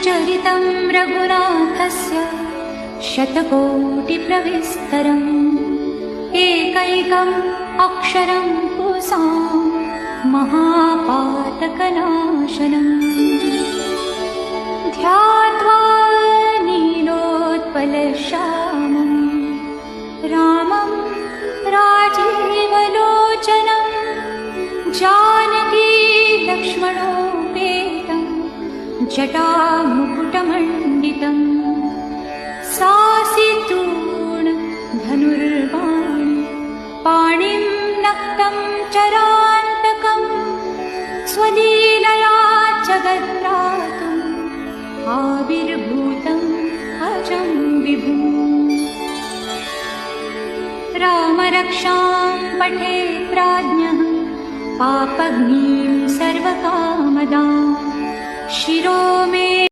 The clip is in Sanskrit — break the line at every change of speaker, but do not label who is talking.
चरितं रघुनाथस्य शतकोटिप्रविस्तरम् एकैकम् अक्षरं पुंसां महापातकनाशनम् ध्यात्वा नीलोत्पलश्यामं रामं राजीवलोचनं जानकी लक्ष्मणोपेतं जटामुकुटमण्डितम् सासितूण धनुर्बाण पाणिं नक्तं चरान्तकं स्वलीलया जगद्रातुम् आविर्भूतम् अजं विभुम् रामरक्षां पठेत् प्राज्ञः पापग्नीं सर्वकामदां शिरो मे